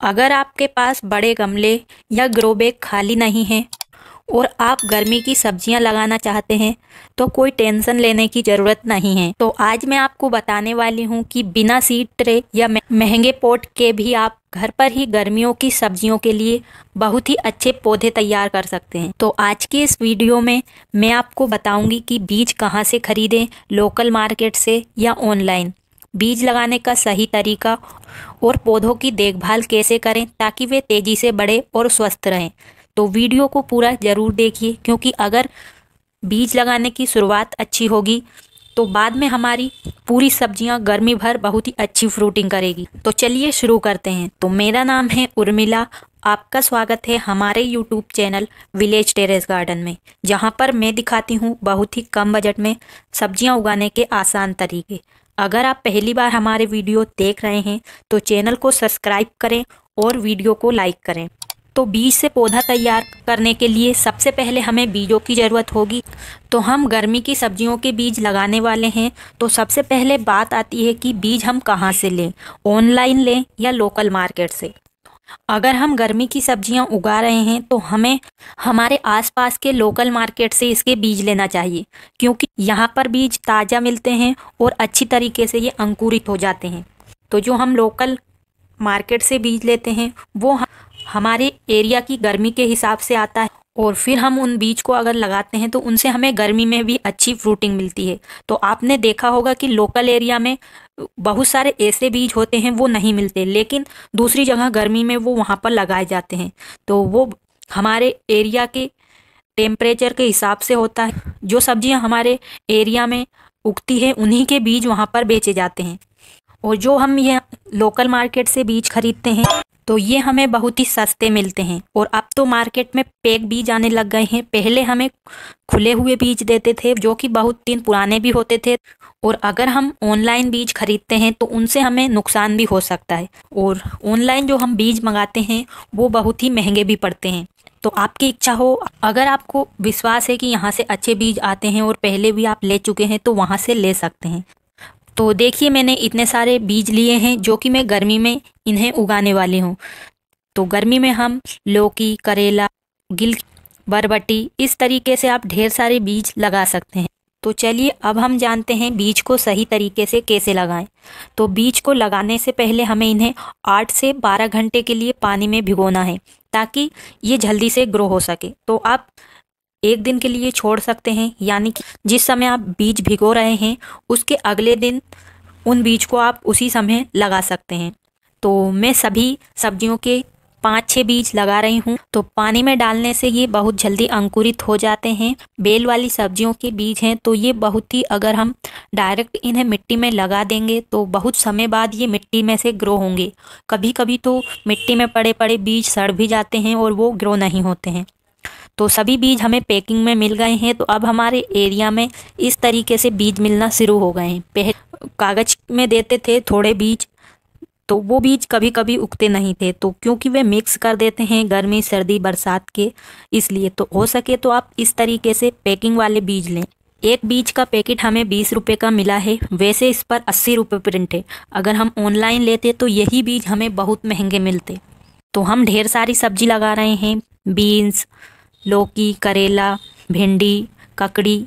अगर आपके पास बड़े गमले या ग्रो बैग खाली नहीं हैं और आप गर्मी की सब्जियां लगाना चाहते हैं तो कोई टेंशन लेने की ज़रूरत नहीं है। तो आज मैं आपको बताने वाली हूं कि बिना सीड ट्रे या महंगे पॉट के भी आप घर पर ही गर्मियों की सब्जियों के लिए बहुत ही अच्छे पौधे तैयार कर सकते हैं। तो आज की इस वीडियो में मैं आपको बताऊंगी कि बीज कहाँ से खरीदें, लोकल मार्केट से या ऑनलाइन, बीज लगाने का सही तरीका और पौधों की देखभाल कैसे करें ताकि वे तेज़ी से बढ़े और स्वस्थ रहें। तो वीडियो को पूरा ज़रूर देखिए, क्योंकि अगर बीज लगाने की शुरुआत अच्छी होगी तो बाद में हमारी पूरी सब्जियां गर्मी भर बहुत ही अच्छी फ्रूटिंग करेगी। तो चलिए शुरू करते हैं। तो मेरा नाम है उर्मिला, आपका स्वागत है हमारे YouTube channel village terrace garden में, जहां पर मैं दिखाती हूं बहुत ही कम बजट में सब्जियां उगाने के आसान तरीके। अगर आप पहली बार हमारे वीडियो देख रहे हैं तो चैनल को सब्सक्राइब करें और वीडियो को लाइक करें। तो बीज से पौधा तैयार करने के लिए सबसे पहले हमें बीजों की ज़रूरत होगी। तो हम गर्मी की सब्जियों के बीज लगाने वाले हैं, तो सबसे पहले बात आती है कि बीज हम कहाँ से लें, ऑनलाइन लें या लोकल मार्केट से। अगर हम गर्मी की सब्जियां उगा रहे हैं तो हमें हमारे आसपास के लोकल मार्केट से इसके बीज लेना चाहिए, क्योंकि यहाँ पर बीज ताज़ा मिलते हैं और अच्छी तरीके से ये अंकुरित हो जाते हैं। तो जो हम लोकल मार्केट से बीज लेते हैं वो हमारे एरिया की गर्मी के हिसाब से आता है, और फिर हम उन बीज को अगर लगाते हैं तो उनसे हमें गर्मी में भी अच्छी फ्रूटिंग मिलती है। तो आपने देखा होगा कि लोकल एरिया में बहुत सारे ऐसे बीज होते हैं वो नहीं मिलते, लेकिन दूसरी जगह गर्मी में वो वहाँ पर लगाए जाते हैं। तो वो हमारे एरिया के टेम्परेचर के हिसाब से होता है। जो सब्जियाँ हमारे एरिया में उगती है उन्हीं के बीज वहाँ पर बेचे जाते हैं, और जो हम ये लोकल मार्केट से बीज खरीदते हैं तो ये हमें बहुत ही सस्ते मिलते हैं। और अब तो मार्केट में पैक बीज आने लग गए हैं। पहले हमें खुले हुए बीज देते थे जो कि बहुत दिन पुराने भी होते थे, और अगर हम ऑनलाइन बीज खरीदते हैं तो उनसे हमें नुकसान भी हो सकता है। और ऑनलाइन जो हम बीज मंगाते हैं वो बहुत ही महंगे भी पड़ते हैं। तो आपकी इच्छा हो, अगर आपको विश्वास है कि यहाँ से अच्छे बीज आते हैं और पहले भी आप ले चुके हैं तो वहाँ से ले सकते हैं। तो देखिए, मैंने इतने सारे बीज लिए हैं जो कि मैं गर्मी में इन्हें उगाने वाली हूँ। तो गर्मी में हम लौकी, करेला, गिल, बरबटी, इस तरीके से आप ढेर सारे बीज लगा सकते हैं। तो चलिए अब हम जानते हैं बीज को सही तरीके से कैसे लगाएं। तो बीज को लगाने से पहले हमें इन्हें 8 से 12 घंटे के लिए पानी में भिगोना है ताकि ये जल्दी से ग्रो हो सके। तो आप एक दिन के लिए छोड़ सकते हैं, यानी कि जिस समय आप बीज भिगो रहे हैं उसके अगले दिन उन बीज को आप उसी समय लगा सकते हैं। तो मैं सभी सब्जियों के 5-6 बीज लगा रही हूँ। तो पानी में डालने से ये बहुत जल्दी अंकुरित हो जाते हैं। बेल वाली सब्जियों के बीज हैं तो ये बहुत ही, अगर हम डायरेक्ट इन्हें मिट्टी में लगा देंगे तो बहुत समय बाद ये मिट्टी में से ग्रो होंगे। कभी कभी तो मिट्टी में पड़े पड़े बीज सड़ भी जाते हैं और वो ग्रो नहीं होते हैं। तो सभी बीज हमें पैकिंग में मिल गए हैं। तो अब हमारे एरिया में इस तरीके से बीज मिलना शुरू हो गए हैं। पहले कागज में देते थे थोड़े बीज, तो वो बीज कभी कभी उगते नहीं थे, तो क्योंकि वे मिक्स कर देते हैं गर्मी, सर्दी, बरसात के, इसलिए। तो हो सके तो आप इस तरीके से पैकिंग वाले बीज लें। एक बीज का पैकेट हमें 20 रुपये का मिला है, वैसे इस पर 80 रुपये प्रिंट है। अगर हम ऑनलाइन लेते तो यही बीज हमें बहुत महंगे मिलते। तो हम ढेर सारी सब्जी लगा रहे हैं, बीन्स, लौकी, करेला, भिंडी, ककड़ी।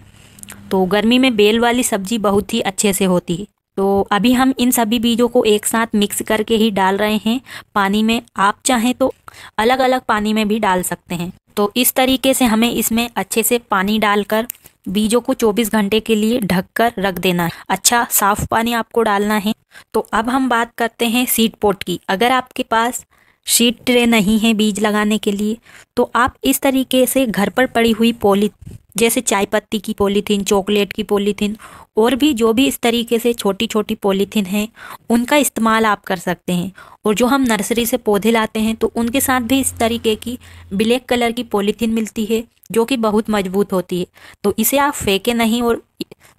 तो गर्मी में बेल वाली सब्जी बहुत ही अच्छे से होती है। तो अभी हम इन सभी बीजों को एक साथ मिक्स करके ही डाल रहे हैं पानी में। आप चाहें तो अलग अलग पानी में भी डाल सकते हैं। तो इस तरीके से हमें इसमें अच्छे से पानी डालकर बीजों को 24 घंटे के लिए ढककर रख देना है। अच्छा साफ पानी आपको डालना है। तो अब हम बात करते हैं सीड पॉट की। अगर आपके पास सीड ट्रे नहीं है बीज लगाने के लिए तो आप इस तरीके से घर पर पड़ी हुई जैसे चाय पत्ती की पॉलीथीन, चॉकलेट की पॉलीथीन, और भी जो भी इस तरीके से छोटी छोटी पॉलीथीन हैं उनका इस्तेमाल आप कर सकते हैं। और जो हम नर्सरी से पौधे लाते हैं तो उनके साथ भी इस तरीके की ब्लैक कलर की पॉलीथीन मिलती है जो कि बहुत मजबूत होती है। तो इसे आप फेंके नहीं और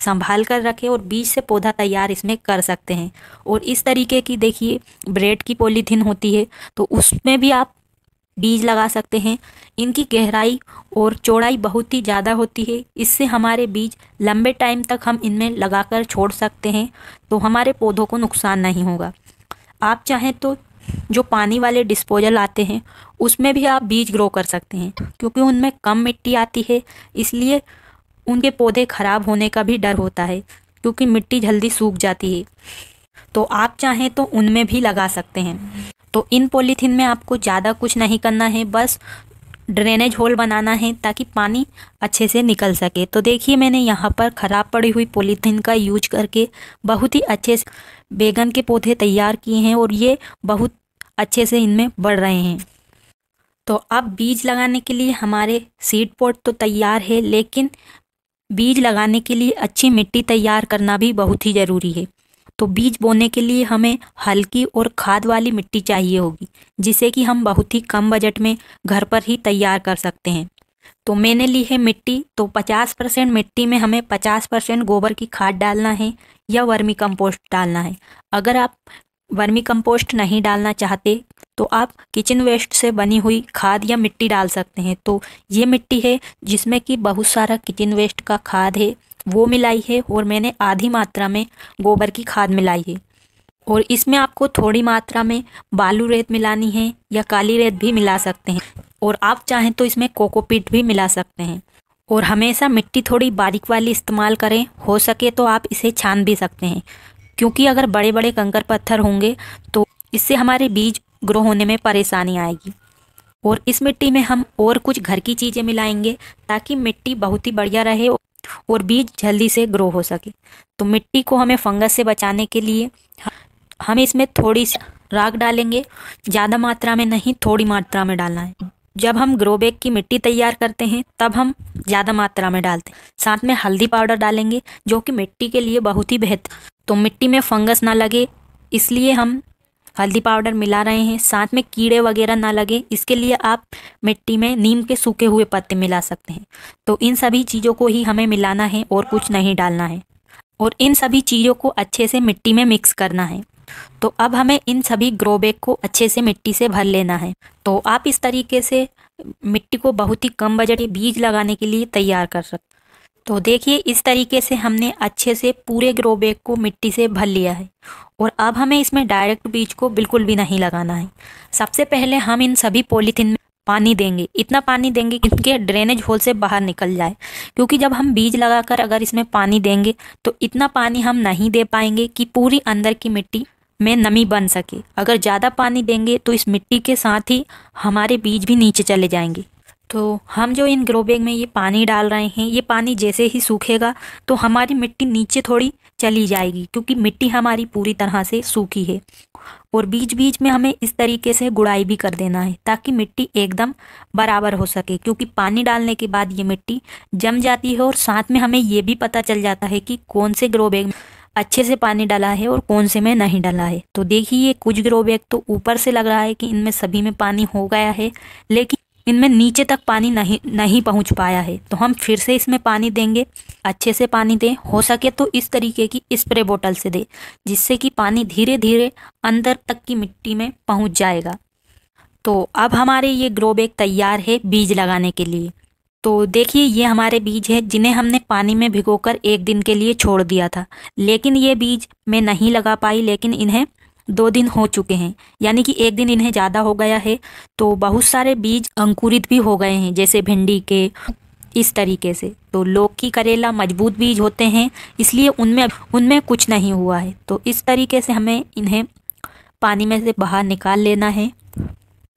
संभाल कर रखें और बीज से पौधा तैयार इसमें कर सकते हैं। और इस तरीके की देखिए ब्रेड की पॉलीथीन होती है, तो उसमें भी आप बीज लगा सकते हैं। इनकी गहराई और चौड़ाई बहुत ही ज़्यादा होती है, इससे हमारे बीज लंबे टाइम तक हम इनमें लगाकर छोड़ सकते हैं, तो हमारे पौधों को नुकसान नहीं होगा। आप चाहें तो जो पानी वाले डिस्पोजल आते हैं उसमें भी आप बीज ग्रो कर सकते हैं, क्योंकि उनमें कम मिट्टी आती है, इसलिए उनके पौधे खराब होने का भी डर होता है, क्योंकि मिट्टी जल्दी सूख जाती है। तो आप चाहें तो उनमें भी लगा सकते हैं। तो इन पॉलीथीन में आपको ज़्यादा कुछ नहीं करना है, बस ड्रेनेज होल बनाना है ताकि पानी अच्छे से निकल सके। तो देखिए मैंने यहाँ पर ख़राब पड़ी हुई पॉलीथीन का यूज करके बहुत ही अच्छे से बैगन के पौधे तैयार किए हैं और ये बहुत अच्छे से इनमें बढ़ रहे हैं। तो अब बीज लगाने के लिए हमारे सीड पॉट तो तैयार है, लेकिन बीज लगाने के लिए अच्छी मिट्टी तैयार करना भी बहुत ही ज़रूरी है। तो बीज बोने के लिए हमें हल्की और खाद वाली मिट्टी चाहिए होगी, जिसे कि हम बहुत ही कम बजट में घर पर ही तैयार कर सकते हैं। तो मैंने ली है मिट्टी, तो 50% मिट्टी में हमें 50% गोबर की खाद डालना है या वर्मी कंपोस्ट डालना है। अगर आप वर्मी कंपोस्ट नहीं डालना चाहते तो आप किचन वेस्ट से बनी हुई खाद या मिट्टी डाल सकते हैं। तो ये मिट्टी है जिसमें कि बहुत सारा किचन वेस्ट का खाद है, वो मिलाई है, और मैंने आधी मात्रा में गोबर की खाद मिलाई है। और इसमें आपको थोड़ी मात्रा में बालू रेत मिलानी है या काली रेत भी मिला सकते हैं, और आप चाहें तो इसमें कोकोपीट भी मिला सकते हैं। और हमेशा मिट्टी थोड़ी बारीक वाली इस्तेमाल करें, हो सके तो आप इसे छान भी सकते हैं, क्योंकि अगर बड़े बड़े कंकर पत्थर होंगे तो इससे हमारे बीज ग्रो होने में परेशानी आएगी। और इस मिट्टी में हम और कुछ घर की चीज़ें मिलाएंगे ताकि मिट्टी बहुत ही बढ़िया रहे और बीज जल्दी से ग्रो हो सके। तो मिट्टी को हमें फंगस से बचाने के लिए हम इसमें थोड़ी सी राख डालेंगे, ज़्यादा मात्रा में नहीं, थोड़ी मात्रा में डालना है। जब हम ग्रो बैग की मिट्टी तैयार करते हैं तब हम ज़्यादा मात्रा में डालते हैं। साथ में हल्दी पाउडर डालेंगे, जो कि मिट्टी के लिए बहुत ही बेहतर। तो मिट्टी में फंगस ना लगे इसलिए हम हल्दी पाउडर मिला रहे हैं। साथ में कीड़े वगैरह ना लगे इसके लिए आप मिट्टी में नीम के सूखे हुए पत्ते मिला सकते हैं। तो इन सभी चीज़ों को ही हमें मिलाना है और कुछ नहीं डालना है, और इन सभी चीज़ों को अच्छे से मिट्टी में मिक्स करना है। तो अब हमें इन सभी ग्रो बैग को अच्छे से मिट्टी से भर लेना है। तो आप इस तरीके से मिट्टी को बहुत ही कम बजट में बीज लगाने के लिए तैयार कर सकते। तो देखिए इस तरीके से हमने अच्छे से पूरे ग्रो बैग को मिट्टी से भर लिया है, और अब हमें इसमें डायरेक्ट बीज को बिल्कुल भी नहीं लगाना है। सबसे पहले हम इन सभी पॉलीथीन में पानी देंगे, इतना पानी देंगे कि इनके ड्रेनेज होल से बाहर निकल जाए, क्योंकि जब हम बीज लगाकर अगर इसमें पानी देंगे तो इतना पानी हम नहीं दे पाएंगे कि पूरी अंदर की मिट्टी में नमी बन सके। अगर ज़्यादा पानी देंगे तो इस मिट्टी के साथ ही हमारे बीज भी नीचे चले जाएंगे। तो हम जो इन ग्रो बैग में ये पानी डाल रहे हैं, ये पानी जैसे ही सूखेगा तो हमारी मिट्टी नीचे थोड़ी चली जाएगी, क्योंकि मिट्टी हमारी पूरी तरह से सूखी है। और बीच बीच में हमें इस तरीके से गुड़ाई भी कर देना है ताकि मिट्टी एकदम बराबर हो सके, क्योंकि पानी डालने के बाद ये मिट्टी जम जाती है और साथ में हमें ये भी पता चल जाता है कि कौन से ग्रो बैग में अच्छे से पानी डाला है और कौन से में नहीं डाला है। तो देखिए कुछ ग्रो बैग तो ऊपर से लग रहा है कि इनमें सभी में पानी हो गया है, लेकिन इनमें नीचे तक पानी नहीं पहुंच पाया है। तो हम फिर से इसमें पानी देंगे, अच्छे से पानी दें, हो सके तो इस तरीके की स्प्रे बोतल से दें, जिससे कि पानी धीरे धीरे अंदर तक की मिट्टी में पहुंच जाएगा। तो अब हमारे ये ग्रो बैग तैयार है बीज लगाने के लिए। तो देखिए ये हमारे बीज है जिन्हें हमने पानी में भिगोकर 1 दिन के लिए छोड़ दिया था, लेकिन ये बीज मैं नहीं लगा पाई, लेकिन इन्हें 2 दिन हो चुके हैं, यानी कि 1 दिन इन्हें ज़्यादा हो गया है। तो बहुत सारे बीज अंकुरित भी हो गए हैं, जैसे भिंडी के, इस तरीके से। तो लौकी, करेला मजबूत बीज होते हैं, इसलिए उनमें कुछ नहीं हुआ है। तो इस तरीके से हमें इन्हें पानी में से बाहर निकाल लेना है।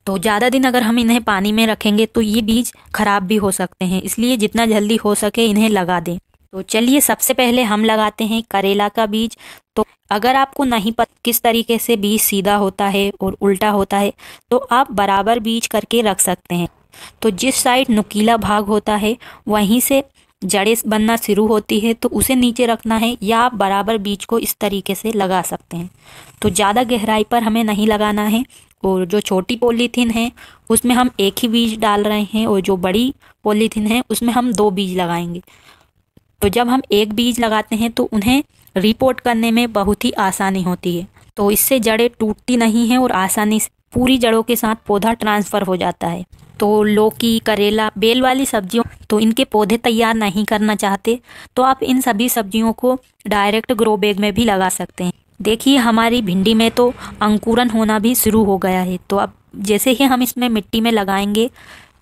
तो ज़्यादा दिन अगर हम इन्हें पानी में रखेंगे तो ये बीज खराब भी हो सकते हैं, इसलिए जितना जल्दी हो सके इन्हें लगा दें। तो चलिए सबसे पहले हम लगाते हैं करेला का बीज। तो अगर आपको नहीं पता किस तरीके से बीज सीधा होता है और उल्टा होता है तो आप बराबर बीज करके रख सकते हैं। तो जिस साइड नुकीला भाग होता है वहीं से जड़ें बनना शुरू होती है, तो उसे नीचे रखना है, या आप बराबर बीज को इस तरीके से लगा सकते हैं। तो ज़्यादा गहराई पर हमें नहीं लगाना है। और जो छोटी पॉलीथीन है उसमें हम 1 ही बीज डाल रहे हैं, और जो बड़ी पॉलीथीन है उसमें हम 2 बीज लगाएंगे। तो जब हम 1 बीज लगाते हैं तो उन्हें रिपोर्ट करने में बहुत ही आसानी होती है। तो इससे जड़ें टूटती नहीं हैं और आसानी से पूरी जड़ों के साथ पौधा ट्रांसफ़र हो जाता है। तो लौकी, करेला, बेल वाली सब्जियों, तो इनके पौधे तैयार नहीं करना चाहते तो आप इन सभी सब्जियों को डायरेक्ट ग्रो बैग में भी लगा सकते हैं। देखिए हमारी भिंडी में तो अंकुरन होना भी शुरू हो गया है। तो अब जैसे ही हम इसमें मिट्टी में लगाएंगे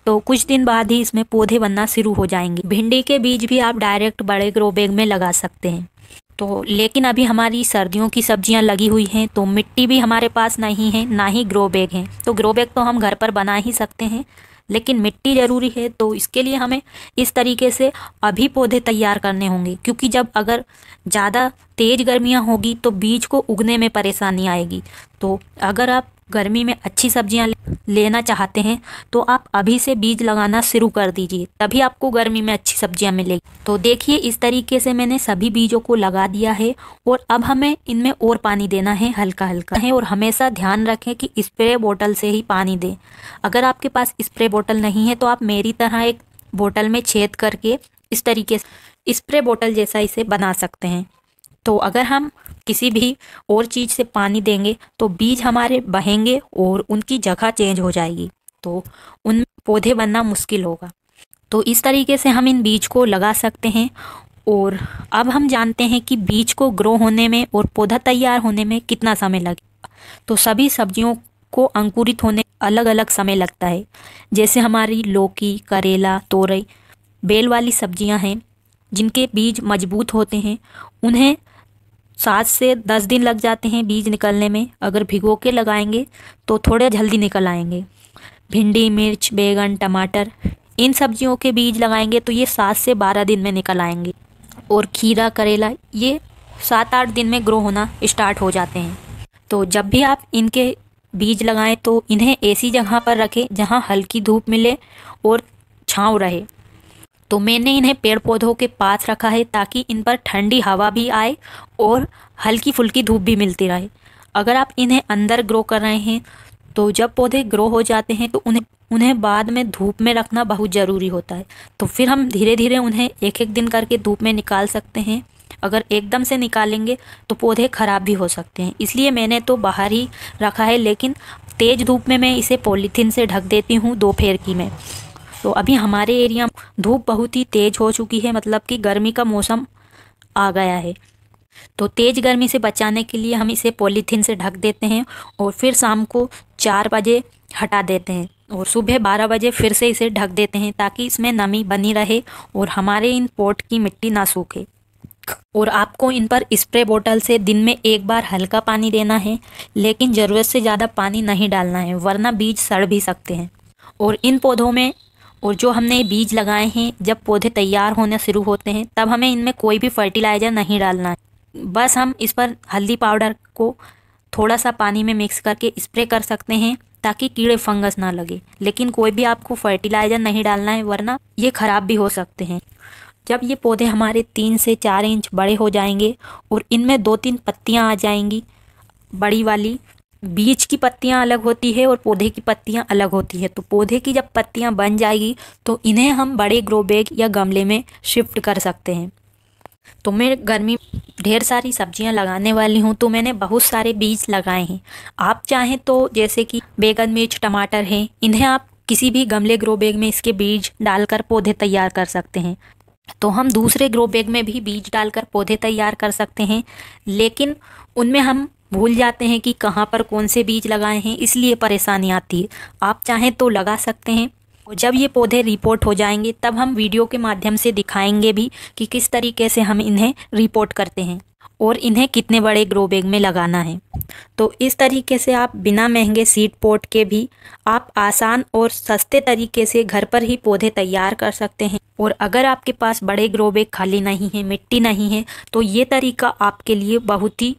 तो कुछ दिन बाद ही इसमें पौधे बनना शुरू हो जाएंगे। भिंडी के बीज भी आप डायरेक्ट बड़े ग्रो बैग में लगा सकते हैं। तो लेकिन अभी हमारी सर्दियों की सब्जियां लगी हुई हैं, तो मिट्टी भी हमारे पास नहीं है, ना ही ग्रो बैग है। तो ग्रो बैग तो हम घर पर बना ही सकते हैं, लेकिन मिट्टी ज़रूरी है। तो इसके लिए हमें इस तरीके से अभी पौधे तैयार करने होंगे, क्योंकि जब अगर ज़्यादा तेज़ गर्मियाँ होगी तो बीज को उगने में परेशानी आएगी। तो अगर आप गर्मी में अच्छी सब्जियां लेना चाहते हैं तो आप अभी से बीज लगाना शुरू कर दीजिए, तभी आपको गर्मी में अच्छी सब्जियां मिलेगी। तो देखिए इस तरीके से मैंने सभी बीजों को लगा दिया है और अब हमें इनमें और पानी देना है, हल्का हल्का है। और हमेशा ध्यान रखें कि स्प्रे बोतल से ही पानी दें। अगर आपके पास स्प्रे बोतल नहीं है तो आप मेरी तरह एक बोतल में छेद करके इस तरीके से स्प्रे बोतल जैसा इसे बना सकते हैं। तो अगर हम किसी भी और चीज़ से पानी देंगे तो बीज हमारे बहेंगे और उनकी जगह चेंज हो जाएगी, तो उन पौधे बनना मुश्किल होगा। तो इस तरीके से हम इन बीज को लगा सकते हैं। और अब हम जानते हैं कि बीज को ग्रो होने में और पौधा तैयार होने में कितना समय लगेगा। तो सभी सब्जियों को अंकुरित होने अलग अलग समय लगता है। जैसे हमारी लौकी, करेला, तोरई, बेल वाली सब्जियां हैं जिनके बीज मजबूत होते हैं, उन्हें 7 से 10 दिन लग जाते हैं बीज निकलने में। अगर भिगो के लगाएंगे तो थोड़े जल्दी निकल आएंगे। भिंडी, मिर्च, बैगन, टमाटर, इन सब्जियों के बीज लगाएंगे तो ये 7 से 12 दिन में निकल आएंगे। और खीरा, करेला, ये 7-8 दिन में ग्रो होना स्टार्ट हो जाते हैं। तो जब भी आप इनके बीज लगाएं तो इन्हें ऐसी जगह पर रखें जहां हल्की धूप मिले और छांव रहे। तो मैंने इन्हें पेड़ पौधों के पास रखा है ताकि इन पर ठंडी हवा भी आए और हल्की फुल्की धूप भी मिलती रहे। अगर आप इन्हें अंदर ग्रो कर रहे हैं तो जब पौधे ग्रो हो जाते हैं तो उन्हें बाद में धूप में रखना बहुत ज़रूरी होता है। तो फिर हम धीरे धीरे उन्हें एक एक दिन करके धूप में निकाल सकते हैं। अगर एकदम से निकालेंगे तो पौधे ख़राब भी हो सकते हैं, इसलिए मैंने तो बाहर ही रखा है। लेकिन तेज़ धूप में मैं इसे पॉलीथीन से ढक देती हूँ दोपहर की में। तो अभी हमारे एरिया में धूप बहुत ही तेज़ हो चुकी है, मतलब कि गर्मी का मौसम आ गया है। तो तेज़ गर्मी से बचाने के लिए हम इसे पॉलीथीन से ढक देते हैं और फिर शाम को 4 बजे हटा देते हैं और सुबह 12 बजे फिर से इसे ढक देते हैं ताकि इसमें नमी बनी रहे और हमारे इन पॉट की मिट्टी ना सूखे। और आपको इन पर स्प्रे बोतल से दिन में एक बार हल्का पानी देना है, लेकिन ज़रूरत से ज़्यादा पानी नहीं डालना है, वरना बीज सड़ भी सकते हैं। और इन पौधों में और जो हमने बीज लगाए हैं, जब पौधे तैयार होने शुरू होते हैं तब हमें इनमें कोई भी फर्टिलाइज़र नहीं डालना है। बस हम इस पर हल्दी पाउडर को थोड़ा सा पानी में मिक्स करके स्प्रे कर सकते हैं ताकि कीड़े फंगस ना लगे। लेकिन कोई भी आपको फर्टिलाइज़र नहीं डालना है, वरना ये ख़राब भी हो सकते हैं। जब ये पौधे हमारे 3 से 4 इंच बड़े हो जाएंगे और इनमें 2-3 पत्तियाँ आ जाएंगी बड़ी वाली, बीज की पत्तियां अलग होती है और पौधे की पत्तियां अलग होती है। तो पौधे की जब पत्तियां बन जाएगी तो इन्हें हम बड़े ग्रो बैग या गमले में शिफ्ट कर सकते हैं। तो मैं गर्मी ढेर सारी सब्जियां लगाने वाली हूं, तो मैंने बहुत सारे बीज लगाए हैं। आप चाहें तो जैसे कि बैगन, मिर्च, टमाटर हैं, इन्हें आप किसी भी गमले ग्रो बैग में इसके बीज डालकर पौधे तैयार कर सकते हैं। तो हम दूसरे ग्रो बैग में भी बीज डालकर पौधे तैयार कर सकते हैं, लेकिन उनमें हम भूल जाते हैं कि कहाँ पर कौन से बीज लगाए हैं, इसलिए परेशानी आती है। आप चाहें तो लगा सकते हैं और जब ये पौधे रिपोर्ट हो जाएंगे तब हम वीडियो के माध्यम से दिखाएंगे भी कि किस तरीके से हम इन्हें रिपोर्ट करते हैं और इन्हें कितने बड़े ग्रो बैग में लगाना है। तो इस तरीके से आप बिना महंगे सीड पॉट के भी आप आसान और सस्ते तरीके से घर पर ही पौधे तैयार कर सकते हैं। और अगर आपके पास बड़े ग्रो बैग खाली नहीं है, मिट्टी नहीं है, तो ये तरीका आपके लिए बहुत ही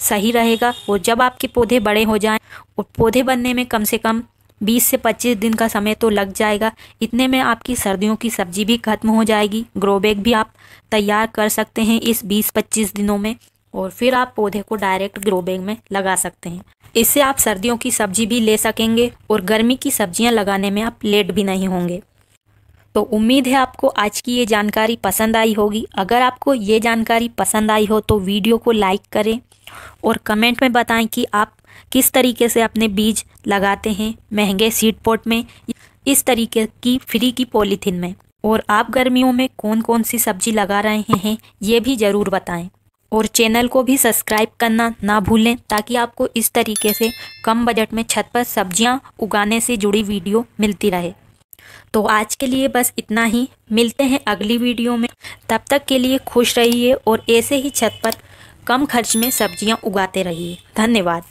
सही रहेगा। और जब आपके पौधे बड़े हो जाएं और पौधे बनने में कम से कम 20 से 25 दिन का समय तो लग जाएगा, इतने में आपकी सर्दियों की सब्जी भी खत्म हो जाएगी। ग्रो बैग भी आप तैयार कर सकते हैं इस 20-25 दिनों में और फिर आप पौधे को डायरेक्ट ग्रो बैग में लगा सकते हैं। इससे आप सर्दियों की सब्जी भी ले सकेंगे और गर्मी की सब्जियां लगाने में आप लेट भी नहीं होंगे। तो उम्मीद है आपको आज की ये जानकारी पसंद आई होगी। अगर आपको ये जानकारी पसंद आई हो तो वीडियो को लाइक करें और कमेंट में बताएं कि आप किस तरीके से अपने बीज लगाते हैं, महंगे सीड पॉट में, इस तरीके की फ्री की पॉलीथीन में। और आप गर्मियों में कौन कौन सी सब्जी लगा रहे हैं ये भी ज़रूर बताएं। और चैनल को भी सब्सक्राइब करना ना भूलें, ताकि आपको इस तरीके से कम बजट में छत पर सब्जियां उगाने से जुड़ी वीडियो मिलती रहे। तो आज के लिए बस इतना ही, मिलते हैं अगली वीडियो में। तब तक के लिए खुश रहिए और ऐसे ही छत पर कम खर्च में सब्जियां उगाते रहिए। धन्यवाद।